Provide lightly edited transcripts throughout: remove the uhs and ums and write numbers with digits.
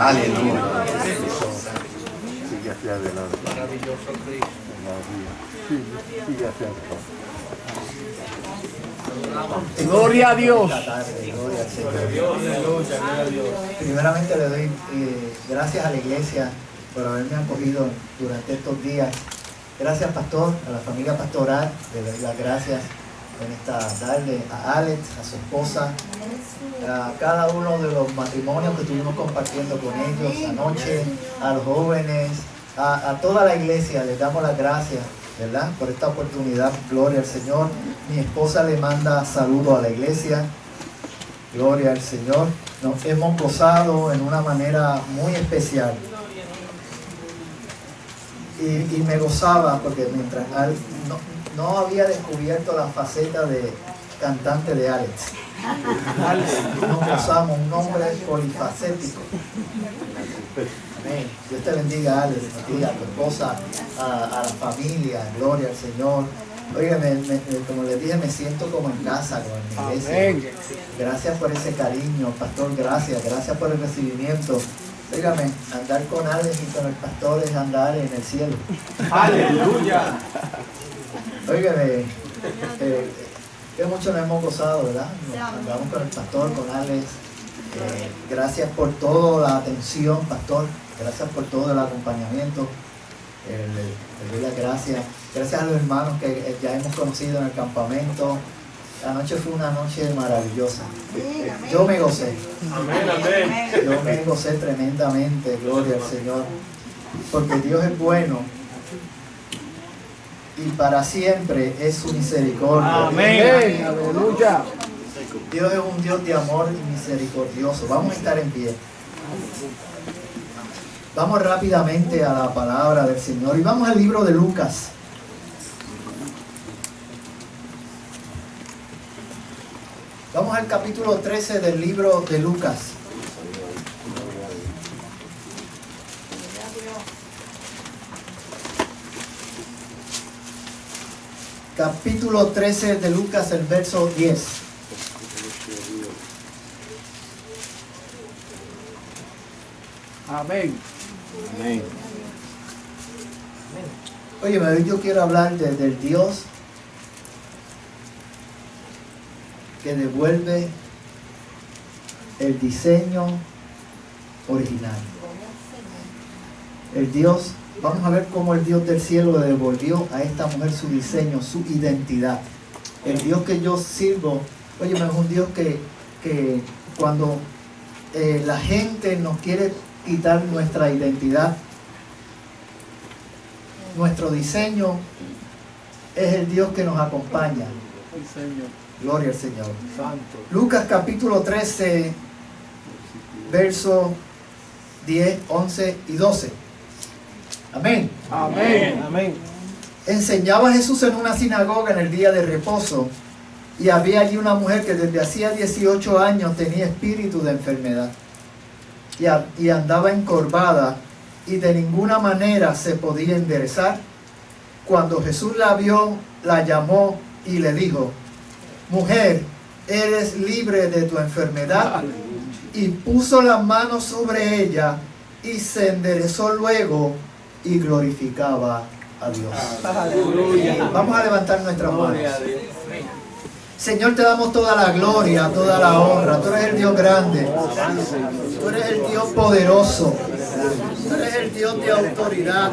Aleluya. Sigue hacia adelante. Maravilloso Cristo. Sigue hacia adelante. Gloria a Dios. Gloria al Señor. Primeramente le doy gracias a la iglesia por haberme acogido durante estos días. Gracias, pastor, a la familia pastoral. Le doy las gracias en esta tarde a Alex, a su esposa, a cada uno de los matrimonios que estuvimos compartiendo con ellos anoche, a los jóvenes, a toda la iglesia. Les damos las gracias, ¿verdad?, por esta oportunidad. Gloria al Señor. Mi esposa le manda saludos a la iglesia. Gloria al Señor. Nos hemos gozado en una manera muy especial. Y me gozaba porque mientras no había descubierto la faceta de cantante de Alex. Nos gozamos, un hombre polifacético. Amén. Dios te bendiga, Alex, a tu esposa, a la familia. Gloria al Señor. Oiga, como les dije, me siento como en casa con mi iglesia. Gracias por ese cariño, pastor. Gracias por el recibimiento. Dígame, andar con Alex y con el pastor es andar en el cielo. Aleluya. Óigame, que mucho nos hemos gozado, ¿verdad? Nos andamos con el pastor, con Alex. Gracias por toda la atención, pastor. Gracias por todo el acompañamiento. Le doy las gracias. Gracias a los hermanos que ya hemos conocido en el campamento. La noche fue una noche maravillosa. Yo me gocé. Yo me gocé tremendamente, gloria al Señor. Porque Dios es bueno y para siempre es su misericordia. Amén. Aleluya. Dios es un Dios de amor y misericordioso. Vamos a estar en pie. Vamos rápidamente a la palabra del Señor y vamos al libro de Lucas. Vamos al capítulo 13 del libro de Lucas. Capítulo 13 de Lucas, el verso 10. Amén. Amén. Oye, hoy yo quiero hablar del Dios que devuelve el diseño original. El Dios, vamos a ver cómo el Dios del cielo le devolvió a esta mujer su diseño, su identidad. El Dios que yo sirvo, oye, es un Dios que cuando la gente nos quiere quitar nuestra identidad, nuestro diseño, es el Dios que nos acompaña. Gloria al Señor. Santo. Lucas capítulo 13, versos 10, 11 y 12. Amén. Amén. Amén. Enseñaba Jesús en una sinagoga en el día de reposo, y había allí una mujer que desde hacía 18 años tenía espíritu de enfermedad y andaba encorvada y de ninguna manera se podía enderezar. Cuando Jesús la vio, la llamó y le dijo: mujer, eres libre de tu enfermedad. Y puso las manos sobre ella y se enderezó luego y glorificaba a Dios. Aleluya. Vamos a levantar nuestras manos. Señor, te damos toda la gloria, toda la honra. Tú eres el Dios grande. Tú eres el Dios poderoso. Tú eres el Dios de autoridad.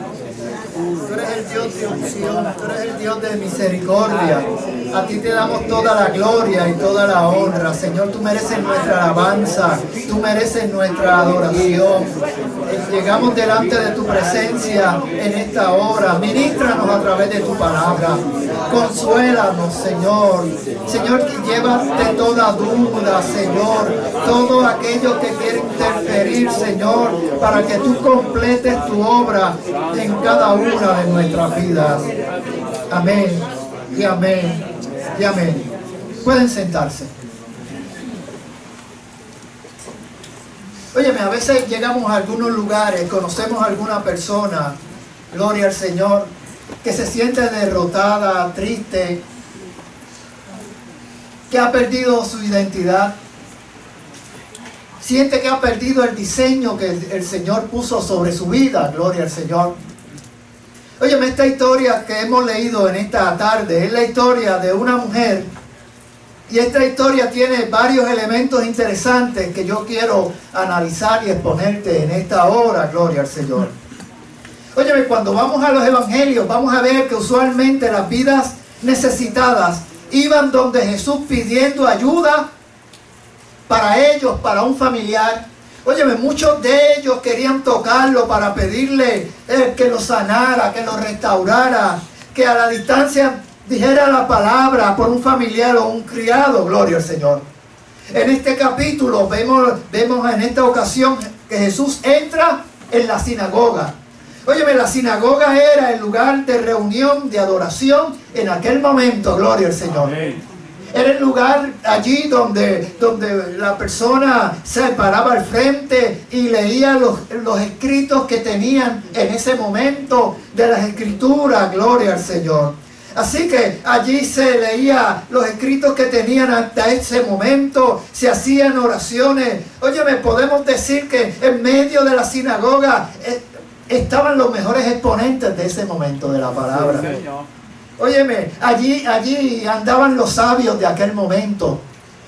Tú eres el Dios de unción. Tú eres el Dios de misericordia. A ti te damos toda la gloria y toda la honra. Señor, tú mereces nuestra alabanza. Tú mereces nuestra adoración. Llegamos delante de tu presencia en esta hora. Ministranos a través de tu palabra. Consuélanos, Señor. Señor, llévate toda duda, Señor. Todo aquello que quiere interferir, Señor, para que tú completes tu obra en cada una de nuestras vidas. Amén y amén y amén. Pueden sentarse. Óyeme, a veces llegamos a algunos lugares, conocemos a alguna persona, gloria al Señor, que se siente derrotada, triste, que ha perdido su identidad. Siente que ha perdido el diseño que el Señor puso sobre su vida. Gloria al Señor. Óyeme, esta historia que hemos leído en esta tarde es la historia de una mujer. Y esta historia tiene varios elementos interesantes que yo quiero analizar y exponerte en esta hora. Gloria al Señor. Óyeme, cuando vamos a los evangelios, vamos a ver que usualmente las vidas necesitadas iban donde Jesús pidiendo ayuda para ellos, para un familiar. Óyeme, muchos de ellos querían tocarlo para pedirle que lo sanara, que lo restaurara, que a la distancia dijera la palabra por un familiar o un criado. Gloria al Señor. En este capítulo vemos en esta ocasión que Jesús entra en la sinagoga. Óyeme, la sinagoga era el lugar de reunión, de adoración en aquel momento. Gloria al Señor. Amén. Era el lugar allí donde la persona se paraba al frente y leía los escritos que tenían en ese momento de las escrituras. Gloria al Señor. Así que allí se leía los escritos que tenían hasta ese momento, se hacían oraciones. Óyeme, podemos decir que en medio de la sinagoga estaban los mejores exponentes de ese momento de la palabra. Sí, óyeme, allí andaban los sabios de aquel momento.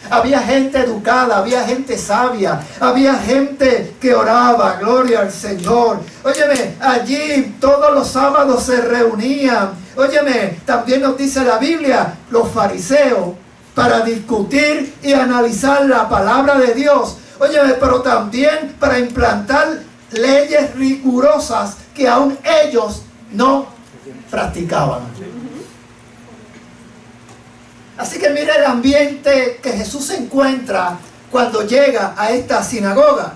Había gente educada, había gente sabia, había gente que oraba. Gloria al Señor. Óyeme, allí todos los sábados se reunían. Óyeme, también nos dice la Biblia, los fariseos, para discutir y analizar la palabra de Dios. Óyeme, pero también para implantar leyes rigurosas que aún ellos no practicaban. Así que mira el ambiente que Jesús se encuentra cuando llega a esta sinagoga.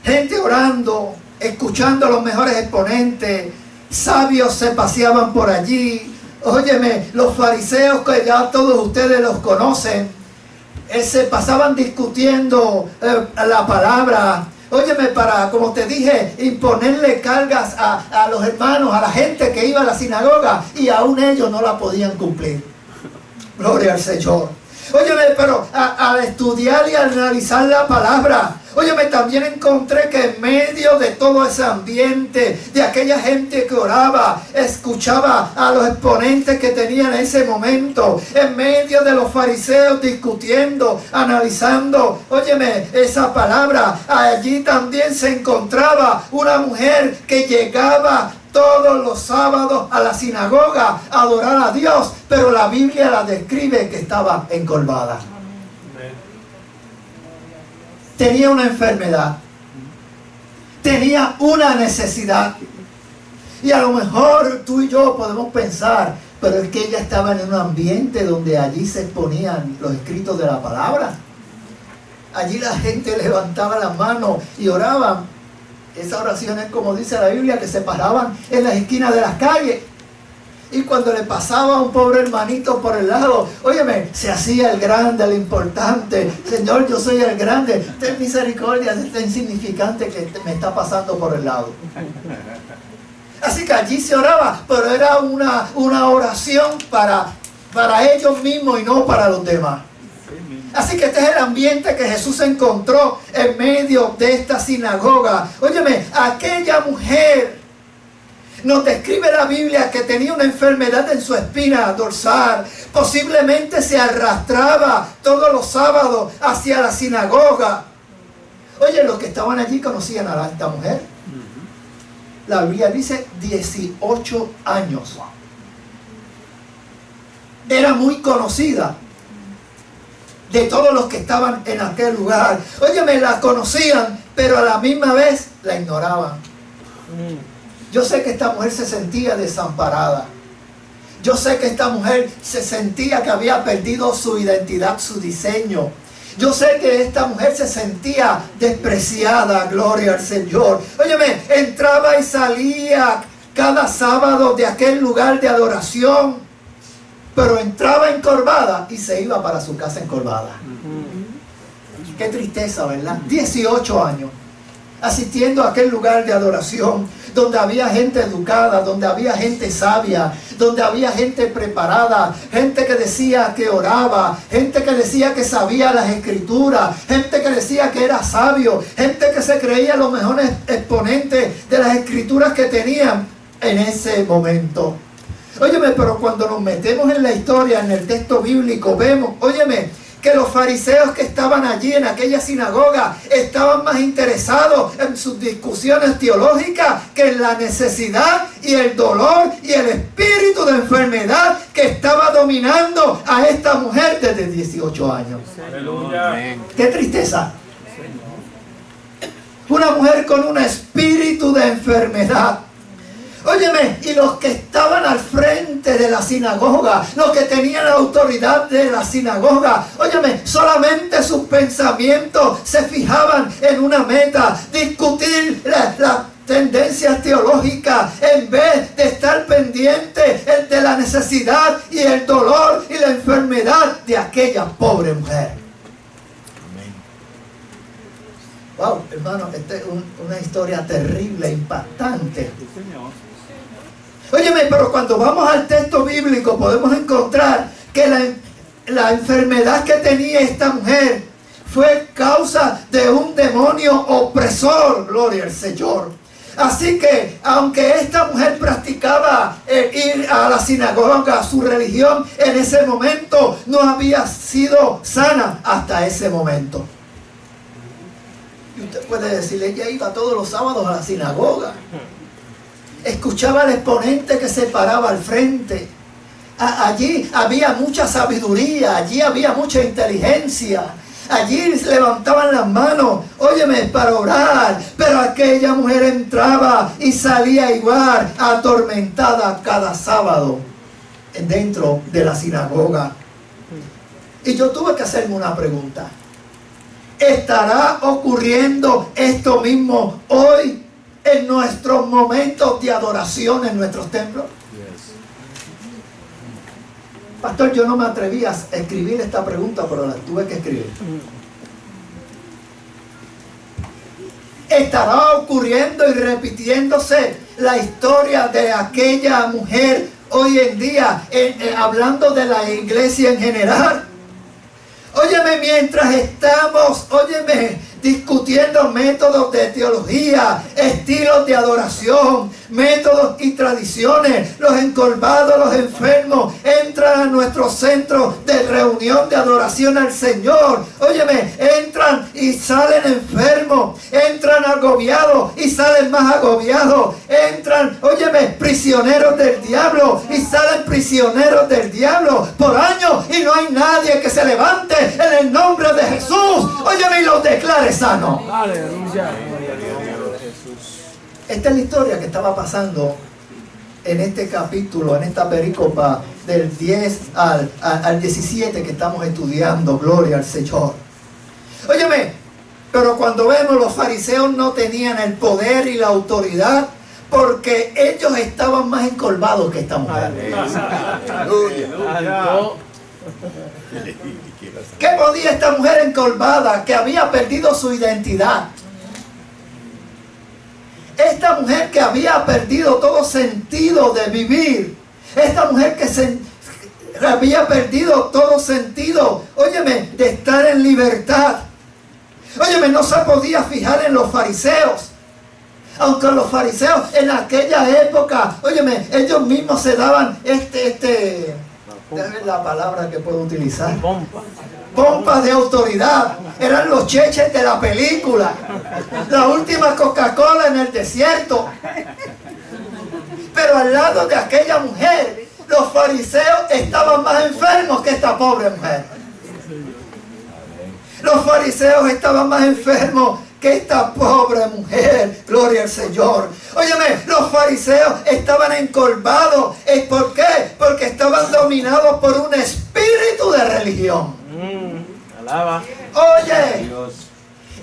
Gente orando, escuchando a los mejores exponentes, sabios se paseaban por allí. Óyeme, los fariseos que ya todos ustedes los conocen, se pasaban discutiendo la palabra. Óyeme, para, como te dije, imponerle cargas a los hermanos, a la gente que iba a la sinagoga, y aún ellos no la podían cumplir. Gloria al Señor. Óyeme, pero al estudiar y analizar la palabra, óyeme, también encontré que en medio de todo ese ambiente, de aquella gente que oraba, escuchaba a los exponentes que tenían en ese momento, en medio de los fariseos discutiendo, analizando, óyeme, esa palabra, allí también se encontraba una mujer que llegaba todos los sábados a la sinagoga a adorar a Dios, pero la Biblia la describe que estaba encorvada. Tenía una enfermedad, tenía una necesidad, y a lo mejor tú y yo podemos pensar, pero es que ella estaba en un ambiente donde allí se exponían los escritos de la palabra. Allí la gente levantaba las manos y oraban. Esa oración es como dice la Biblia, que se paraban en las esquinas de las calles. Y cuando le pasaba a un pobre hermanito por el lado, óyeme, se hacía el grande, el importante. Señor, yo soy el grande. Ten misericordia de este insignificante que me está pasando por el lado. Así que allí se oraba, pero era una oración para ellos mismos y no para los demás. Así que este es el ambiente que Jesús encontró en medio de esta sinagoga. Óyeme, aquella mujer, nos describe la Biblia que tenía una enfermedad en su espina dorsal. Posiblemente se arrastraba todos los sábados hacia la sinagoga. Oye, los que estaban allí conocían a esta mujer. La Biblia dice 18 años. Era muy conocida de todos los que estaban en aquel lugar. Óyeme, la conocían, pero a la misma vez la ignoraban. Yo sé que esta mujer se sentía desamparada. Yo sé que esta mujer se sentía que había perdido su identidad, su diseño. Yo sé que esta mujer se sentía despreciada. Gloria al Señor. Óyeme, entraba y salía cada sábado de aquel lugar de adoración, pero entraba encorvada y se iba para su casa encorvada. Qué tristeza, ¿verdad? 18 años. asistiendo a aquel lugar de adoración, donde había gente educada, donde había gente sabia, donde había gente preparada, gente que decía que oraba, gente que decía que sabía las escrituras, gente que decía que era sabio, gente que se creía los mejores exponentes de las escrituras que tenían en ese momento. Óyeme, pero cuando nos metemos en la historia, en el texto bíblico, vemos, óyeme, que los fariseos que estaban allí en aquella sinagoga estaban más interesados en sus discusiones teológicas que en la necesidad y el dolor y el espíritu de enfermedad que estaba dominando a esta mujer desde 18 años. Aleluya. ¡Qué tristeza! Una mujer con un espíritu de enfermedad. Óyeme, y los que estaban al frente de la sinagoga, los que tenían la autoridad de la sinagoga, óyeme, solamente sus pensamientos se fijaban en una meta: discutir las tendencias teológicas, en vez de estar pendiente de la necesidad y el dolor y la enfermedad de aquella pobre mujer. Wow, hermano, esta es una historia terrible, impactante. Óyeme, pero cuando vamos al texto bíblico podemos encontrar que la enfermedad que tenía esta mujer fue causa de un demonio opresor, gloria al Señor. Así que, aunque esta mujer practicaba ir a la sinagoga, su religión en ese momento no había sido sana hasta ese momento. Y usted puede decirle, ella iba todos los sábados a la sinagoga. Escuchaba al exponente que se paraba al frente. Allí había mucha sabiduría, allí había mucha inteligencia. Allí levantaban las manos, óyeme, para orar. Pero aquella mujer entraba y salía igual, atormentada cada sábado dentro de la sinagoga. Y yo tuve que hacerme una pregunta. ¿Estará ocurriendo esto mismo hoy en nuestros momentos de adoración en nuestros templos? Pastor, yo no me atreví a escribir esta pregunta, pero la tuve que escribir. ¿Estará ocurriendo y repitiéndose la historia de aquella mujer hoy en día, hablando de la iglesia en general? Óyeme, mientras estamos, discutiendo métodos de teología, estilos de adoración, métodos y tradiciones, los encorvados, los enfermos entran a nuestro centro de reunión de adoración al Señor. Óyeme, entran y salen enfermos, entran agobiados y salen más agobiados, entran, prisioneros del diablo y salen prisioneros del diablo por años, y no hay nadie que se levante en el nombre de Jesús, y los declare sano. Aleluya. Esta es la historia que estaba pasando en este capítulo, en esta perícopa del 10 al 17 que estamos estudiando. Gloria al Señor. Pero cuando vemos, los fariseos no tenían el poder y la autoridad, porque ellos estaban más encorvados que esta mujer. ¿Qué podía esta mujer encorvada, que había perdido su identidad? Esta mujer que había perdido todo sentido de vivir. Esta mujer que había perdido todo sentido, de estar en libertad. No se podía fijar en los fariseos. Aunque los fariseos en aquella época, ellos mismos se daban la palabra que puedo utilizar. Pompas de autoridad. Eran los cheches de la película. La última Coca-Cola en el desierto. Pero al lado de aquella mujer, los fariseos estaban más enfermos que esta pobre mujer. Los fariseos estaban más enfermos que esta pobre mujer. Gloria al Señor. Los fariseos estaban encorvados. ¿Por qué? Porque estaban dominados por un espíritu de religión. Alaba.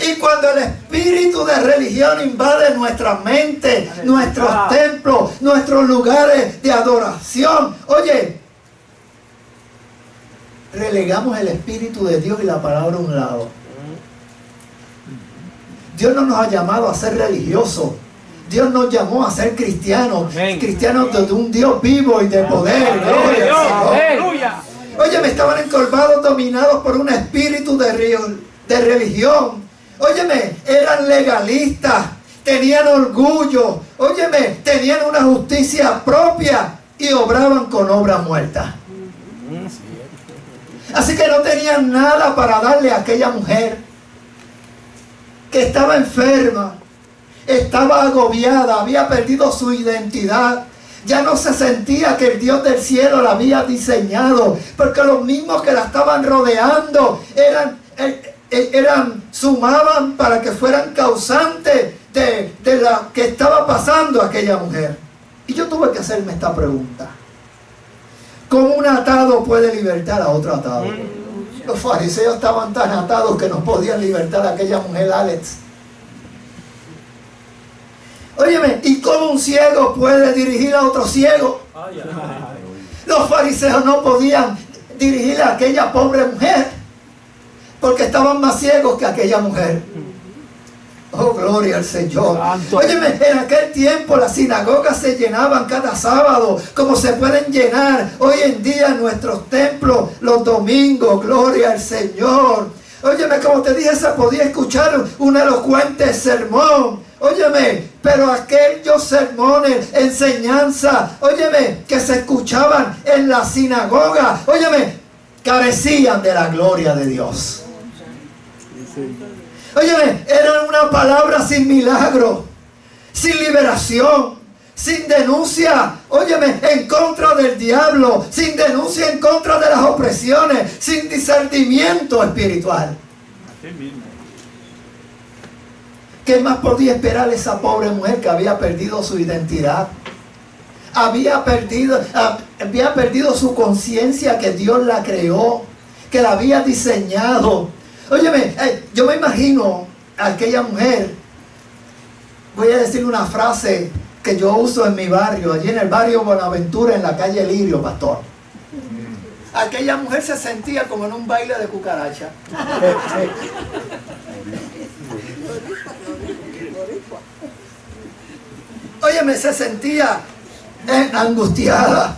Y cuando el espíritu de religión invade nuestra mente, nuestros templos, nuestros lugares de adoración, relegamos el espíritu de Dios y la palabra a un lado. Dios no nos ha llamado a ser religiosos. Dios nos llamó a ser cristianos. Amén. Cristianos de un Dios vivo y de poder. Gloria al Señor. Oye, me estaban encorvados, dominados por un espíritu de religión. Óyeme, eran legalistas, tenían orgullo. Óyeme, tenían una justicia propia y obraban con obras muertas. Así que no tenían nada para darle a aquella mujer que estaba enferma, estaba agobiada, había perdido su identidad. Ya no se sentía que el Dios del cielo la había diseñado, porque los mismos que la estaban rodeando sumaban para que fueran causantes de lo que estaba pasando a aquella mujer. Y yo tuve que hacerme esta pregunta: ¿cómo un atado puede libertar a otro atado? Los fariseos estaban tan atados que no podían libertar a aquella mujer, Alex. Óyeme, ¿y cómo un ciego puede dirigir a otro ciego? Los fariseos no podían dirigir a aquella pobre mujer porque estaban más ciegos que aquella mujer. Oh, gloria al Señor. Óyeme, en aquel tiempo las sinagogas se llenaban cada sábado, como se pueden llenar hoy en día en nuestros templos los domingos. Gloria al Señor. Óyeme, como te dije, se podía escuchar un elocuente sermón. Óyeme, pero aquellos sermones, enseñanza, óyeme, que se escuchaban en la sinagoga, óyeme, carecían de la gloria de Dios. Óyeme, era una palabra sin milagro, sin liberación, sin denuncia, óyeme, en contra del diablo, sin denuncia en contra de las opresiones, sin discernimiento espiritual. ¿Qué más podía esperar esa pobre mujer que había perdido su identidad? Había perdido su conciencia, que Dios la creó, que la había diseñado. Óyeme, yo me imagino a aquella mujer. Voy a decir una frase que yo uso en mi barrio, allí en el barrio Buenaventura, en la calle Lirio, pastor. Aquella mujer se sentía como en un baile de cucaracha. Óyeme, se sentía angustiada.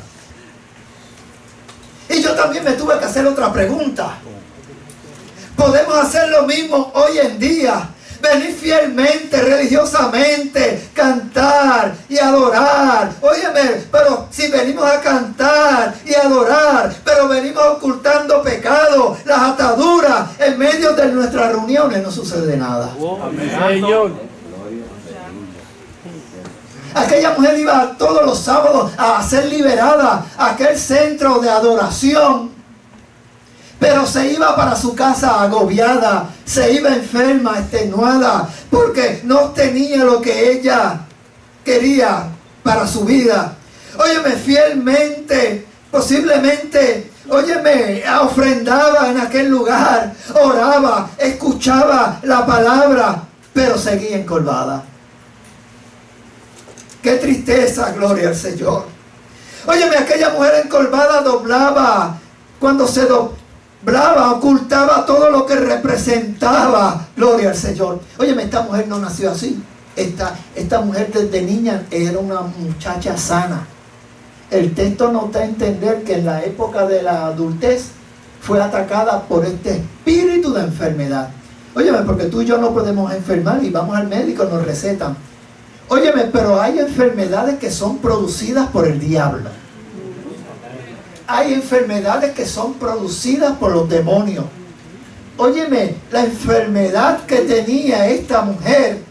Y yo también me tuve que hacer otra pregunta. ¿Podemos hacer lo mismo hoy en día? Venir fielmente, religiosamente, cantar y adorar. Óyeme, pero si venimos a cantar y adorar, pero venimos ocultando pecados, las ataduras, en medio de nuestras reuniones, no sucede nada. Amén, Señor. Aquella mujer iba todos los sábados a ser liberada a aquel centro de adoración, pero se iba para su casa agobiada, se iba enferma, extenuada, porque no tenía lo que ella quería para su vida. Óyeme, fielmente, posiblemente, óyeme, ofrendaba en aquel lugar, oraba, escuchaba la palabra, pero seguía encorvada. ¡Qué tristeza! Gloria al Señor. Óyeme, aquella mujer encorvada doblaba. Cuando se doblaba, ocultaba todo lo que representaba. Gloria al Señor. Óyeme, esta mujer no nació así. Esta mujer desde niña era una muchacha sana. El texto nos da a entender que en la época de la adultez fue atacada por este espíritu de enfermedad. Óyeme, porque tú y yo no podemos enfermar y vamos al médico, nos recetan. Óyeme, pero hay enfermedades que son producidas por el diablo. Hay enfermedades que son producidas por los demonios. Óyeme, la enfermedad que tenía esta mujer,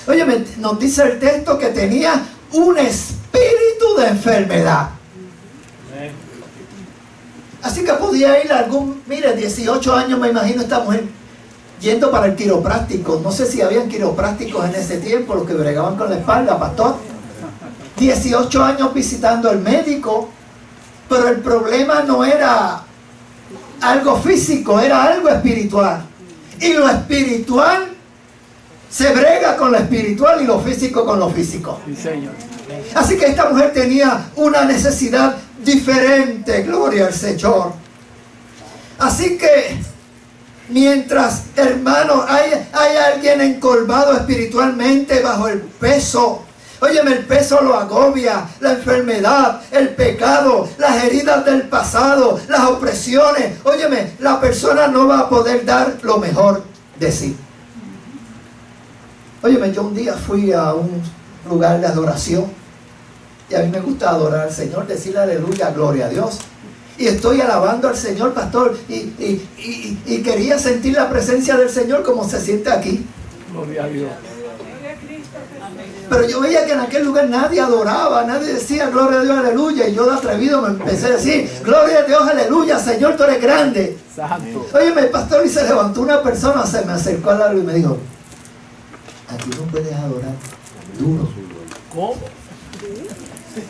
óyeme, nos dice el texto que tenía un espíritu de enfermedad. Así que podía ir a mire, 18 años me imagino esta mujer yendo para el quiropráctico. No sé si habían quiroprácticos en ese tiempo, los que bregaban con la espalda, pastor. 18 años visitando al médico, pero el problema no era algo físico, era algo espiritual. Y lo espiritual se brega con lo espiritual y lo físico con lo físico. Sí, Señor. Así que esta mujer tenía una necesidad diferente, gloria al Señor. Así que Mientras, hermanos, hay alguien encorvado espiritualmente bajo el peso. Óyeme, el peso lo agobia, la enfermedad, el pecado, las heridas del pasado, las opresiones. Óyeme, la persona no va a poder dar lo mejor de sí. Óyeme, yo un día fui a un lugar de adoración y a mí me gusta adorar al Señor, decirle aleluya, gloria a Dios. Y estoy alabando al Señor, pastor, y quería sentir la presencia del Señor como se siente aquí. Gloria a Dios. Pero yo veía que en aquel lugar nadie adoraba, nadie decía gloria a Dios, aleluya. Y yo de atrevido me empecé a decir, gloria a Dios, aleluya, Señor, tú eres grande. Santo. Óyeme, el pastor, y se levantó una persona, se me acercó al lado y me dijo, aquí no puedes adorar duro. ¿Cómo?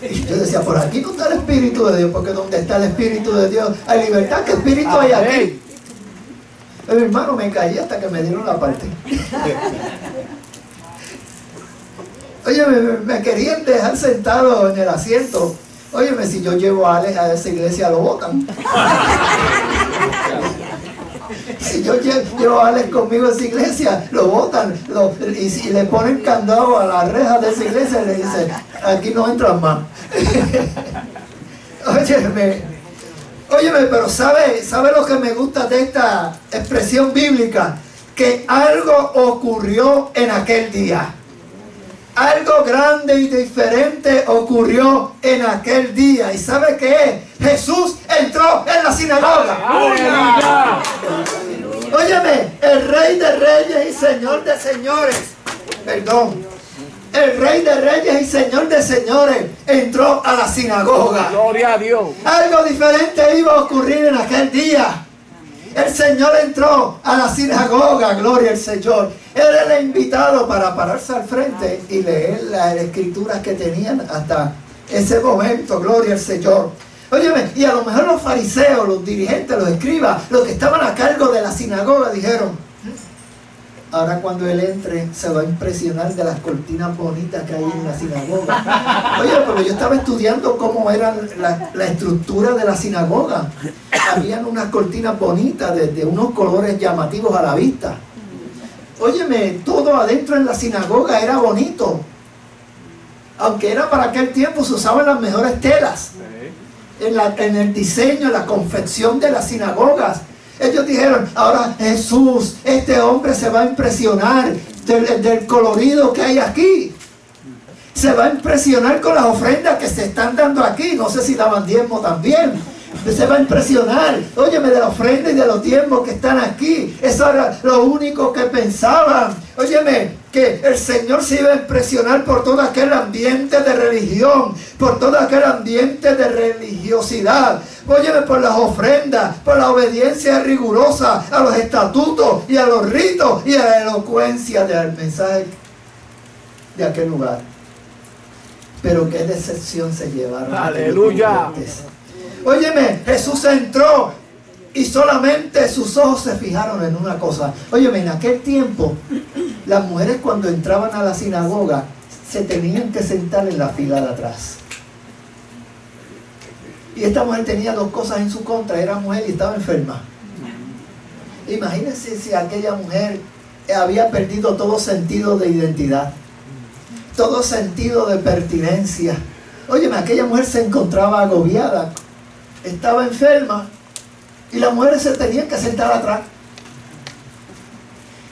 Y yo decía, por aquí no está el Espíritu de Dios, porque donde está el Espíritu de Dios hay libertad. ¿Qué Espíritu hay aquí? Pero, hermano, me caí hasta que me dieron la parte. Oye, me querían dejar sentado en el asiento. Óyeme, si yo llevo a Alex a esa iglesia, lo botan. Si yo llevo a Alex conmigo a esa iglesia, lo botan. Y le ponen candado a la reja de esa iglesia y le dicen, aquí no entran más. Óyeme, pero ¿sabe lo que me gusta de esta expresión bíblica? Que algo ocurrió en aquel día. Algo grande y diferente ocurrió en aquel día. ¿Y sabe qué es? Jesús entró en la sinagoga. ¡Aleluya! Óyeme, el Rey de Reyes y Señor de Señores, perdón, el Rey de Reyes y Señor de Señores entró a la sinagoga. Gloria a Dios. Algo diferente iba a ocurrir en aquel día. El Señor entró a la sinagoga, gloria al Señor. Él era el invitado para pararse al frente y leer las escrituras que tenían hasta ese momento, gloria al Señor. Óyeme, y a lo mejor los fariseos, los dirigentes, los escribas, los que estaban a cargo de la sinagoga dijeron, ahora cuando él entre se va a impresionar de las cortinas bonitas que hay en la sinagoga. Oye, porque yo estaba estudiando cómo era la estructura de la sinagoga. Habían unas cortinas bonitas de unos colores llamativos a la vista. Óyeme, todo adentro en la sinagoga era bonito. Aunque era para aquel tiempo, se usaban las mejores telas. En el diseño, en la confección de las sinagogas. Ellos dijeron, ahora Jesús, este hombre se va a impresionar del colorido que hay aquí. Se va a impresionar con las ofrendas que se están dando aquí. No sé si daban diezmo también. Se va a impresionar, óyeme, de la ofrenda y de los diezmos que están aquí. Eso era lo único que pensaban. Óyeme, que el Señor se iba a impresionar por todo aquel ambiente de religión, por todo aquel ambiente de religiosidad. Óyeme, por las ofrendas, por la obediencia rigurosa a los estatutos y a los ritos y a la elocuencia del mensaje de aquel lugar. Pero qué decepción se llevaron. Aleluya. Óyeme, Jesús entró y solamente sus ojos se fijaron en una cosa. Óyeme, en aquel tiempo, las mujeres cuando entraban a la sinagoga se tenían que sentar en la fila de atrás. Y esta mujer tenía dos cosas en su contra, era mujer y estaba enferma. Imagínense si aquella mujer había perdido todo sentido de identidad, todo sentido de pertinencia. Óyeme, aquella mujer se encontraba agobiada, estaba enferma y las mujeres se tenían que sentar atrás.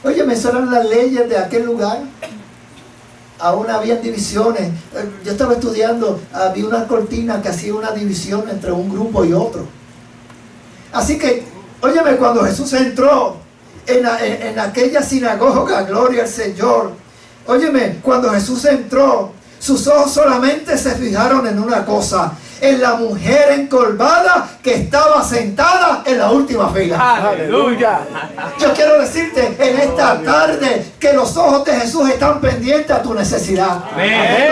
Óyeme, esas eran las leyes de aquel lugar. Aún había divisiones. Yo estaba estudiando, había una cortina que hacía una división entre un grupo y otro. Así que, óyeme, cuando Jesús entró en aquella sinagoga, gloria al Señor. Óyeme, cuando Jesús entró, sus ojos solamente se fijaron en una cosa, en la mujer encorvada que estaba sentada en la última fila. Aleluya. Yo quiero decirte en esta tarde que los ojos de Jesús están pendientes a tu necesidad.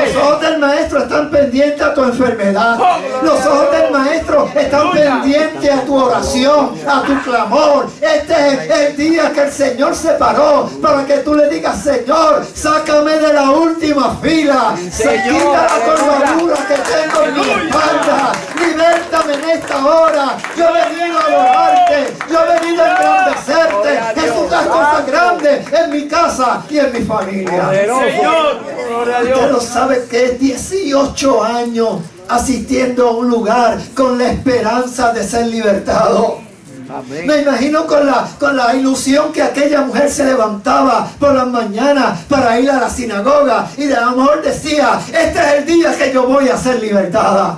Los ojos del Maestro están pendientes a tu enfermedad. Los ojos del Maestro están pendientes a tu oración, a tu clamor. Este es el día que el Señor separó para que tú le digas, Señor, sácame de la última fila. Se quita la corvadura que tengo en mi espalda. guarda, libértame en esta hora. Yo he venido a adorarte, yo he venido a engrandecerte. Jesús, haz cosas grandes en mi casa y en mi familia. Señor, gloria a Usted Dios. no sabe que es 18 años asistiendo a un lugar con la esperanza de ser libertado. Amén. Me imagino con la ilusión que aquella mujer se levantaba por las mañanas para ir a la sinagoga y de amor decía: este es el día que yo voy a ser libertada.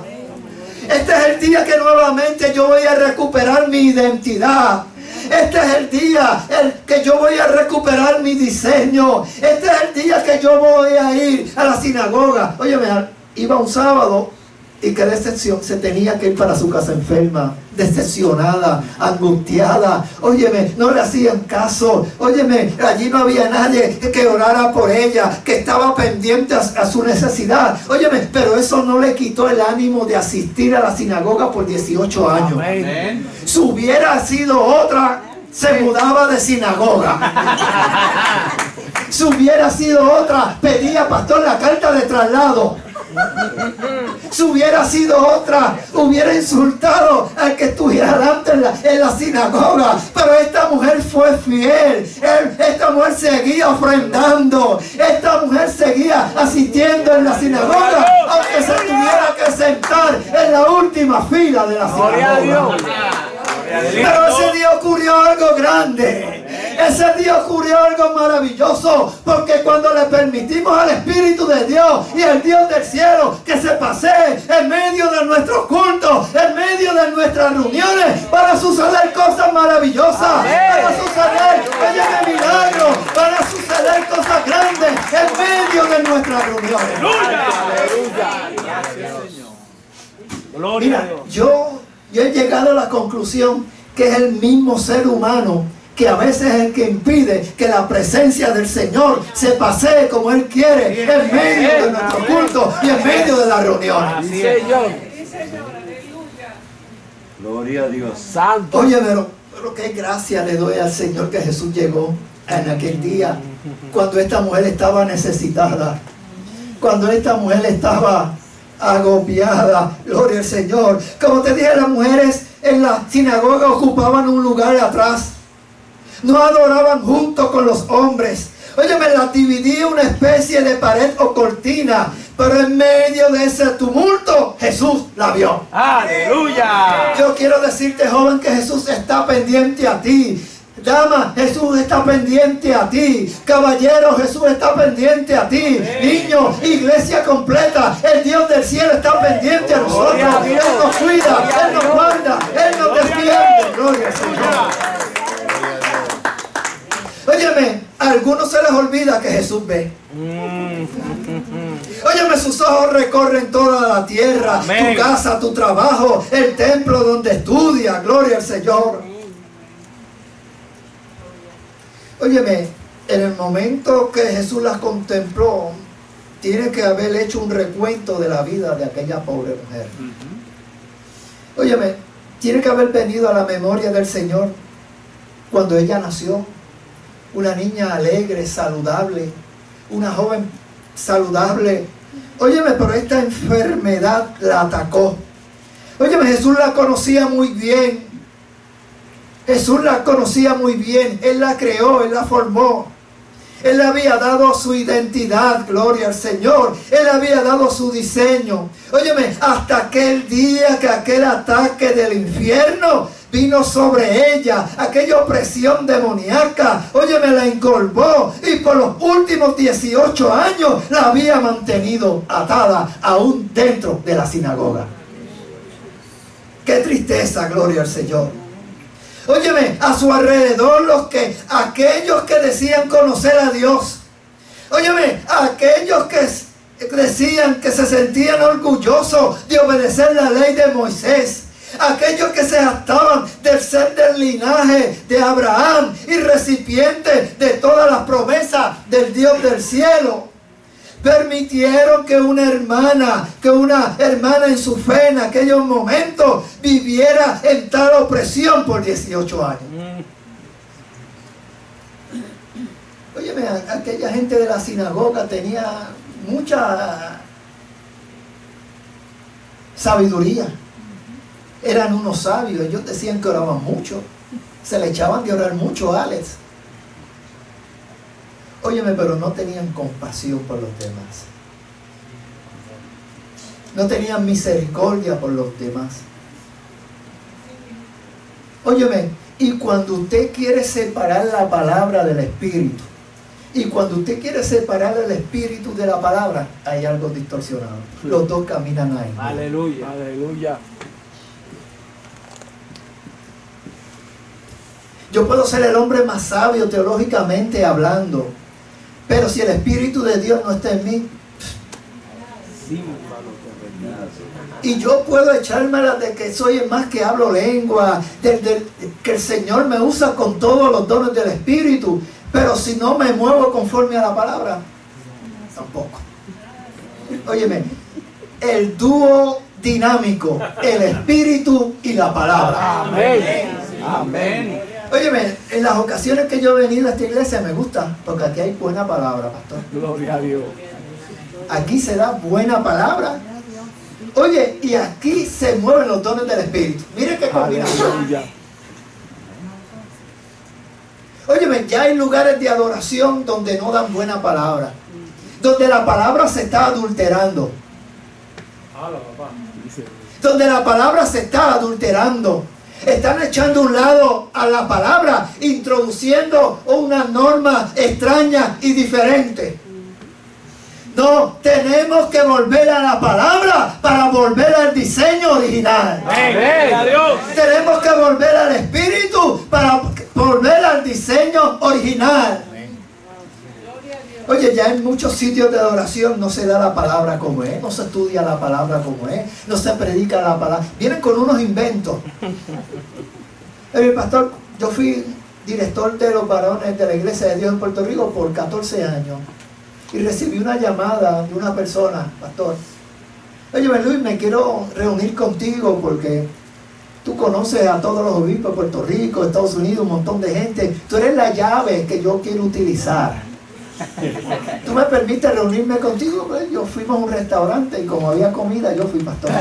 Este es el día que nuevamente yo voy a recuperar mi identidad. Este es el día que yo voy a recuperar mi diseño. Este es el día que yo voy a ir a la sinagoga. Óyeme, iba un sábado y qué decepción, se tenía que ir para su casa enferma, decepcionada, angustiada. Óyeme, no le hacían caso. Óyeme, allí no había nadie que orara por ella, que estaba pendiente a su necesidad. Óyeme, pero eso no le quitó el ánimo de asistir a la sinagoga por 18 años. Amén. Si hubiera sido otra, se mudaba de sinagoga. Si hubiera sido otra, pedía pastor la carta de traslado. Si hubiera sido otra, hubiera insultado al que estuviera delante en la sinagoga. Pero esta mujer fue fiel. Esta mujer seguía ofrendando. Esta mujer seguía asistiendo en la sinagoga, aunque se tuviera que sentar en la última fila de la Gloria a sinagoga. Dios. Pero ese día ocurrió algo grande. Ese día ocurrió algo maravilloso, porque cuando le permitimos al Espíritu de Dios y al Dios del cielo que se pasee en medio de nuestros cultos, en medio de nuestras reuniones, van a suceder cosas maravillosas. Van a suceder, óyeme, milagros, van a suceder cosas grandes en medio de nuestras reuniones. Gloria a Mira, Dios. yo he llegado a la conclusión que es el mismo ser humano que a veces es el que impide que la presencia del Señor se pasee como Él quiere en medio de nuestro culto y en medio de las reuniones. Sí, Señor. Gloria a Dios. Santo. Oye, pero qué gracia le doy al Señor que Jesús llegó en aquel día, cuando esta mujer estaba necesitada, cuando esta mujer estaba agobiada. Gloria al Señor. Como te dije, las mujeres en la sinagoga ocupaban un lugar atrás. No adoraban junto con los hombres. Óyeme, las dividía una especie de pared o cortina, pero en medio de ese tumulto Jesús la vio. Aleluya. Yo quiero decirte, joven, que Jesús está pendiente a ti. Dama, Jesús está pendiente a ti. Caballero, Jesús está pendiente a ti. Niño, iglesia completa, el Dios del cielo está pendiente a nosotros. Él nos cuida, Él nos guarda, Él nos defiende. Gloria al Señor. Óyeme, a algunos se les olvida que Jesús ve. Óyeme, sus ojos recorren toda la tierra. Amén. Tu casa, tu trabajo, el templo donde estudias. Gloria al Señor. Óyeme, en el momento que Jesús las contempló, tiene que haber hecho un recuento de la vida de aquella pobre mujer. Óyeme, tiene que haber venido a la memoria del Señor cuando ella nació. Una niña alegre, saludable, una joven saludable. Óyeme, pero esta enfermedad la atacó. Óyeme, Jesús la conocía muy bien. Jesús la conocía muy bien. Él la creó, Él la formó. Él le había dado su identidad, gloria al Señor. Él le había dado su diseño. Óyeme, hasta aquel día que aquel ataque del infierno vino sobre ella, aquella opresión demoníaca, óyeme, la encorvó y por los últimos 18 años la había mantenido atada aún dentro de la sinagoga. Qué tristeza, gloria al Señor. Óyeme, a su alrededor aquellos que decían conocer a Dios. Óyeme, aquellos que decían que se sentían orgullosos de obedecer la ley de Moisés. Aquellos que se jactaban de ser del linaje de Abraham y recipientes de todas las promesas del Dios del cielo, permitieron que una hermana en su fe en aquellos momentos viviera en tal opresión por 18 años. Óyeme, aquella gente de la sinagoga tenía mucha sabiduría. Eran unos sabios, ellos decían que oraban mucho, se le echaban de orar mucho a Alex. Óyeme, pero no tenían compasión por los demás. No tenían misericordia por los demás. Óyeme, y cuando usted quiere separar la palabra del espíritu, y cuando usted quiere separar el espíritu de la palabra, hay algo distorsionado. Los dos caminan ahí. Aleluya. Aleluya. Yo puedo ser el hombre más sabio teológicamente hablando, pero si el Espíritu de Dios no está en mí, y yo puedo echármela de que soy el más que hablo lengua, que el Señor me usa con todos los dones del Espíritu, pero si no me muevo conforme a la palabra, tampoco. Óyeme, el dúo dinámico, el Espíritu y la palabra. Amén. Amén. Óyeme, en las ocasiones que yo he venido a esta iglesia me gusta, porque aquí hay buena palabra, pastor. Gloria a Dios. Aquí se da buena palabra. Oye, y aquí se mueven los dones del Espíritu. Mire qué combinación. Aleluya. Óyeme, ya hay lugares de adoración donde no dan buena palabra, donde la palabra se está adulterando, donde la palabra se está adulterando. Están echando a un lado a la palabra, introduciendo una norma extraña y diferente. No, tenemos que volver a la palabra para volver al diseño original. Amén. Tenemos que volver al Espíritu para volver al diseño original. Oye, ya en muchos sitios de adoración no se da la palabra como es, no se estudia la palabra como es, no se predica la palabra. Vienen con unos inventos. El pastor, yo fui director de los varones de la Iglesia de Dios en Puerto Rico por 14 años. Y recibí una llamada de una persona, pastor. Oye, Luis, me quiero reunir contigo porque tú conoces a todos los obispos de Puerto Rico, Estados Unidos, un montón de gente. Tú eres la llave que yo quiero utilizar. ¿Tú me permites reunirme contigo? Pues yo fuimos a un restaurante y como había comida, yo fui pastor.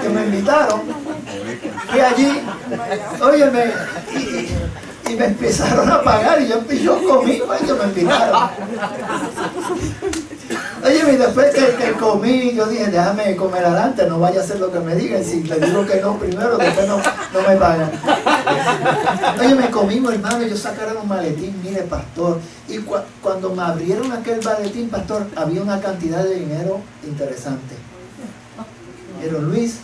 Que me invitaron. Fui allí, óyeme, y me empezaron a pagar y yo comí, pues ellos me invitaron. Oye, y después que comí, yo dije, déjame comer adelante, no vaya a hacer lo que me digan. Si le digo que no primero, después no me pagan. Oye, me comí, hermano, ellos sacaron un maletín, mire, pastor. Y cuando me abrieron aquel maletín, pastor, había una cantidad de dinero interesante. Pero Luis,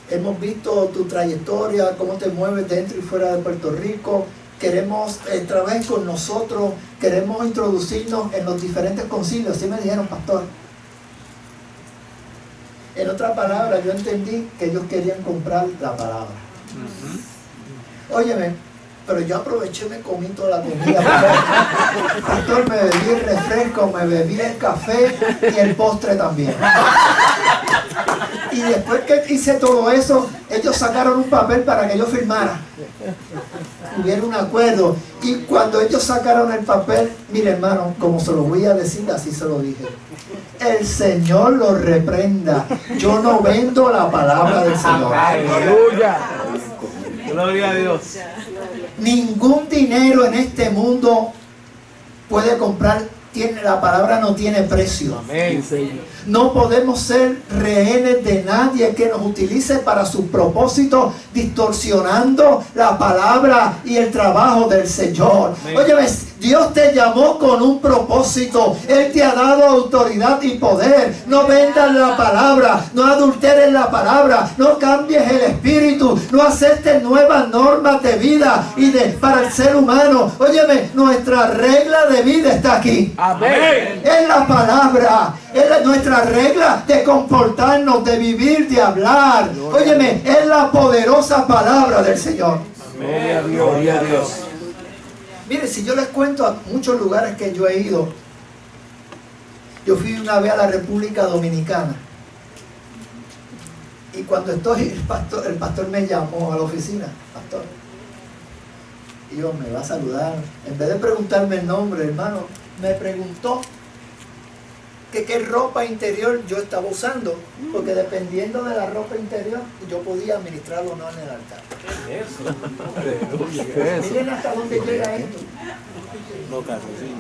hemos visto tu trayectoria, cómo te mueves dentro y fuera de Puerto Rico. Queremos trabajar con nosotros, queremos introducirnos en los diferentes concilios. Así me dijeron, pastor. En otras palabras, yo entendí que ellos querían comprar la palabra. Óyeme, pero yo aproveché, me comí toda la comida. Pastor, me bebí el refresco, me bebí el café y el postre también. Y después que hice todo eso, ellos sacaron un papel para que yo firmara. Hubiera un acuerdo. Y cuando ellos sacaron el papel, mire, hermano, como se lo voy a decir, así se lo dije. El Señor lo reprenda. Yo no vendo la palabra del Señor. Aleluya. Gloria a Dios. Ningún dinero en este mundo puede comprar, la palabra no tiene precio. Amén, Señor. No podemos ser rehenes de nadie que nos utilice para sus propósitos, distorsionando la palabra y el trabajo del Señor. Oye, Dios te llamó con un propósito. Él te ha dado autoridad y poder. No vendas la palabra, no adulteres la palabra, no cambies el espíritu, no aceptes nuevas normas de vida para el ser humano. Óyeme, nuestra regla de vida está aquí. Amén. Es la palabra. Es nuestra regla de comportarnos, de vivir, de hablar. Óyeme, es la poderosa palabra del Señor. Gloria a Dios. Gloria a Dios. Mire, si yo les cuento a muchos lugares que yo he ido. Yo fui una vez a la República Dominicana. Y cuando estoy, el pastor me llamó a la oficina. Pastor. Y yo, me va a saludar. En vez de preguntarme el nombre, hermano, me preguntó que qué ropa interior yo estaba usando, porque dependiendo de la ropa interior, yo podía administrar o no en el altar. Miren hasta dónde llega esto. Los calzoncillos.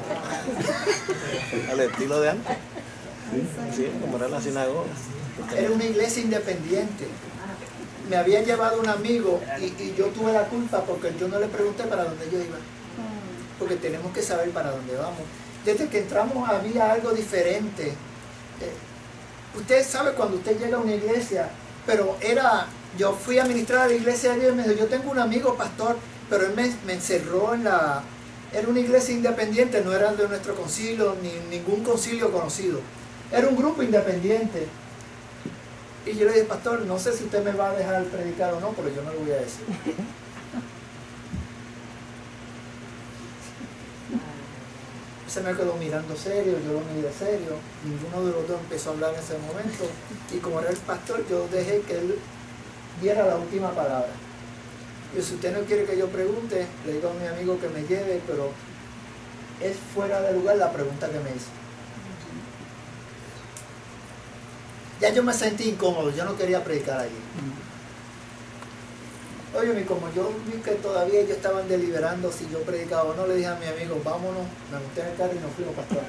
Al estilo de antes. Sí, como era la sinagoga. Era una iglesia independiente. Me había llevado un amigo y yo tuve la culpa porque yo no le pregunté para dónde yo iba. Porque tenemos que saber para dónde vamos. Desde que entramos había algo diferente. Usted sabe cuando usted llega a una iglesia, pero yo fui a ministrar a la iglesia de Dios y me dijo, yo tengo un amigo pastor, pero él me encerró era una iglesia independiente, no era de nuestro concilio, ni ningún concilio conocido. Era un grupo independiente. Y yo le dije, pastor, no sé si usted me va a dejar predicar o no, pero yo no le voy a decir. Se me quedó mirando serio, yo lo miré serio, ninguno de los dos empezó a hablar en ese momento, y como era el pastor, yo dejé que él diera la última palabra. Y si usted no quiere que yo pregunte, le digo a mi amigo que me lleve, pero es fuera de lugar la pregunta que me hizo. Ya yo me sentí incómodo, yo no quería predicar allí. Oye, como yo vi que todavía ellos estaban deliberando si yo predicaba o no, le dije a mi amigo, vámonos, me monté en el carro y nos fuimos, pastor.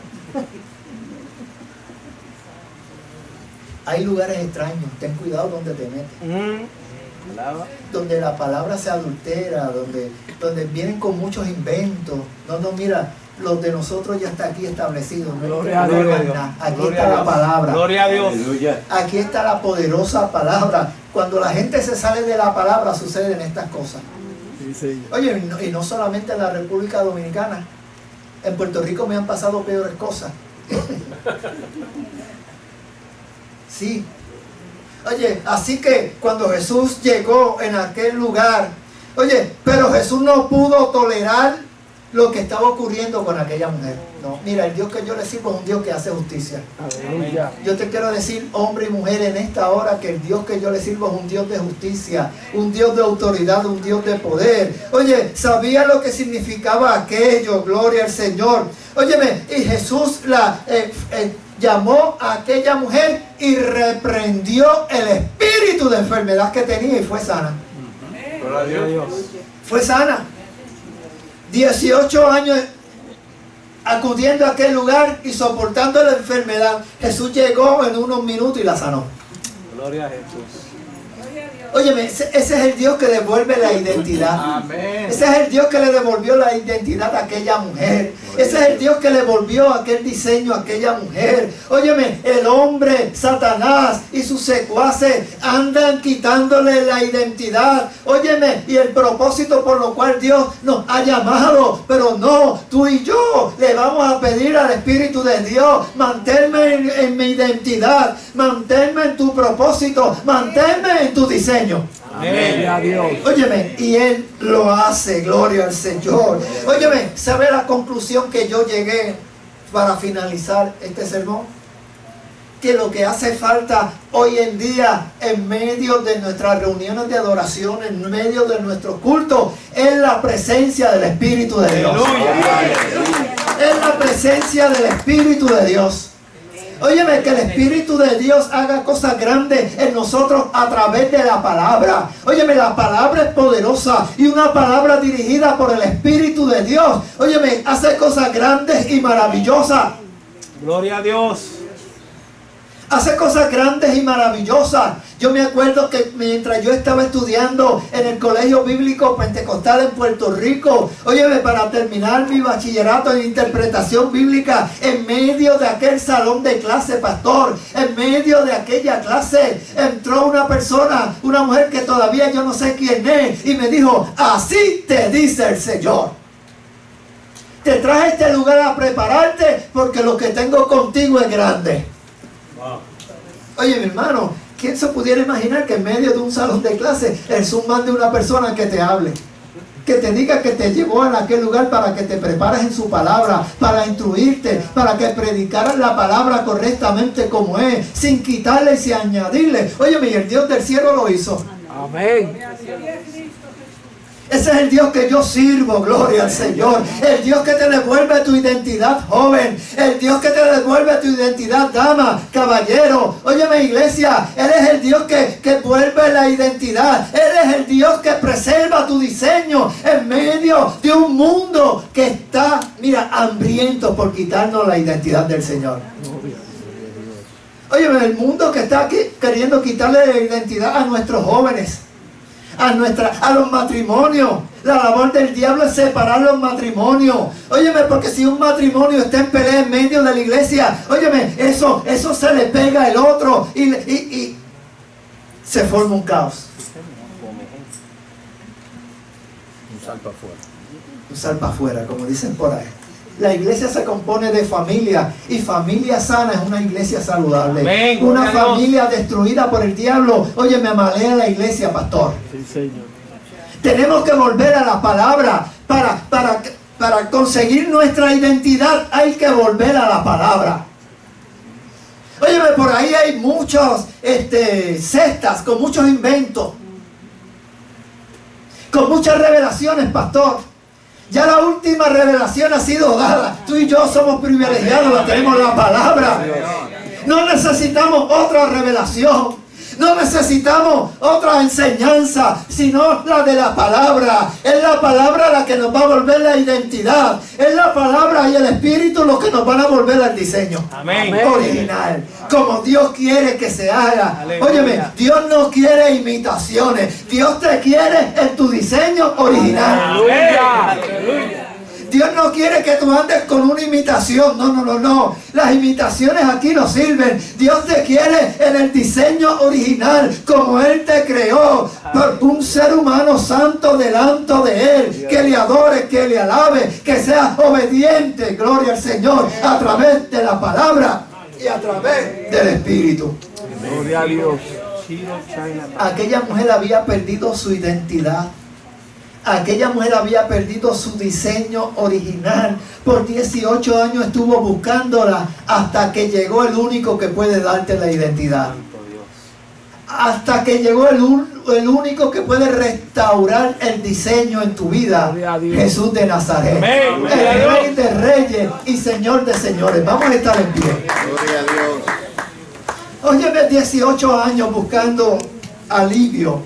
Hay lugares extraños, ten cuidado donde te metes. Donde la palabra se adultera, donde vienen con muchos inventos. No, mira, los de nosotros ya está aquí establecido. No Gloria a Dios. Aquí está la palabra. Gloria a Dios. Aquí está la poderosa palabra. Cuando la gente se sale de la palabra suceden estas cosas. Oye, y no solamente en la República Dominicana. En Puerto Rico me han pasado peores cosas. Sí. Oye, así que cuando Jesús llegó en aquel lugar, oye, pero Jesús no pudo tolerar lo que estaba ocurriendo con aquella mujer. No, mira, el Dios que yo le sirvo es un Dios que hace justicia. Aleluya. Yo te quiero decir, hombre y mujer, en esta hora, que el Dios que yo le sirvo es un Dios de justicia, un Dios de autoridad, un Dios de poder. Oye, sabía lo que significaba aquello, gloria al Señor. Óyeme, y Jesús llamó a aquella mujer y reprendió el espíritu de enfermedad que tenía y fue sana. Gloria a Dios. Fue sana. 18 años acudiendo a aquel lugar y soportando la enfermedad. Jesús llegó en unos minutos y la sanó. Gloria a Jesús. Óyeme, ese es el Dios que devuelve la identidad. Amén. Ese es el Dios que le devolvió la identidad a aquella mujer. Ese es el Dios que le volvió aquel diseño a aquella mujer. Óyeme, el hombre, Satanás y sus secuaces andan quitándole la identidad. Óyeme, y el propósito por lo cual Dios nos ha llamado. Pero no, tú y yo le vamos a pedir al Espíritu de Dios, manténme en mi identidad, manténme en tu propósito, manténme en tu diseño. Amén. Gloria a Dios. Óyeme, y Él lo hace, gloria al Señor. Óyeme, ¿sabe la conclusión que yo llegué para finalizar este sermón? Que lo que hace falta hoy en día, en medio de nuestras reuniones de adoración, en medio de nuestro culto, es la presencia del Espíritu de Dios. Es la presencia del Espíritu de Dios. Óyeme, que el Espíritu de Dios haga cosas grandes en nosotros a través de la palabra. Óyeme, la palabra es poderosa y una palabra dirigida por el Espíritu de Dios. Óyeme, hace cosas grandes y maravillosas. Gloria a Dios. Hace cosas grandes y maravillosas. Yo me acuerdo que mientras yo estaba estudiando en el Colegio Bíblico Pentecostal en Puerto Rico, óyeme, para terminar mi bachillerato en interpretación bíblica, en medio de aquel salón de clase, pastor, en medio de aquella clase, entró una persona, una mujer que todavía yo no sé quién es, y me dijo, así te dice el Señor. Te traje a este lugar a prepararte porque lo que tengo contigo es grande. Oye, mi hermano, ¿quién se pudiera imaginar que en medio de un salón de clase el Zoom mande una persona que te hable? Que te diga que te llevó a aquel lugar para que te prepares en su palabra, para instruirte, para que predicaras la palabra correctamente como es, sin quitarle y sin añadirle. Oye, y el Dios del cielo lo hizo. Amén. Ese es el Dios que yo sirvo, gloria al Señor. El Dios que te devuelve tu identidad, joven. El Dios que te devuelve tu identidad, dama, caballero. Óyeme, iglesia, Él es el Dios que vuelve la identidad. Él es el Dios que preserva tu diseño en medio de un mundo que está, mira, hambriento por quitarnos la identidad del Señor. Óyeme, el mundo que está aquí queriendo quitarle la identidad a nuestros jóvenes. A los matrimonios. La labor del diablo es separar los matrimonios. Óyeme, porque si un matrimonio está en pelea en medio de la iglesia, óyeme, eso se le pega al otro y se forma un caos. Un salto afuera. Un salto afuera, como dicen por ahí. La iglesia se compone de familia, y familia sana es una iglesia saludable. Amén. Una Gloria a familia destruida por el diablo, oye, me amalea la iglesia, pastor. Sí, Señor. Tenemos que volver a la palabra para conseguir nuestra identidad. Hay que volver a la palabra. Óyeme, por ahí hay muchos sectas con muchos inventos, con muchas revelaciones, pastor. Ya la última revelación ha sido dada. Tú y yo somos privilegiados, la tenemos la palabra. No necesitamos otra revelación. No necesitamos otra enseñanza, sino la de la palabra. Es la palabra la que nos va a volver la identidad. Es la palabra y el Espíritu los que nos van a volver al diseño. Amén. Original. Como Dios quiere que se haga. Aleluya. Óyeme, Dios no quiere imitaciones. Dios te quiere en tu diseño original. Aleluya. Dios no quiere que tú andes con una imitación. No. Las imitaciones aquí no sirven. Dios te quiere en el diseño original, como Él te creó. Por un ser humano santo delante de Él. Que le adore, que le alabe, que sea obediente. Gloria al Señor. A través de la palabra y a través del Espíritu. Gloria a Dios. Aquella mujer había perdido su identidad. Aquella mujer había perdido su diseño original. Por 18 años estuvo buscándola hasta que llegó el único que puede darte la identidad. Hasta que llegó el único que puede restaurar el diseño en tu vida. Jesús de Nazaret. Amén. El Rey de Reyes y Señor de Señores. Vamos a estar en pie. Gloria a Dios. Óyeme, 18 años buscando alivio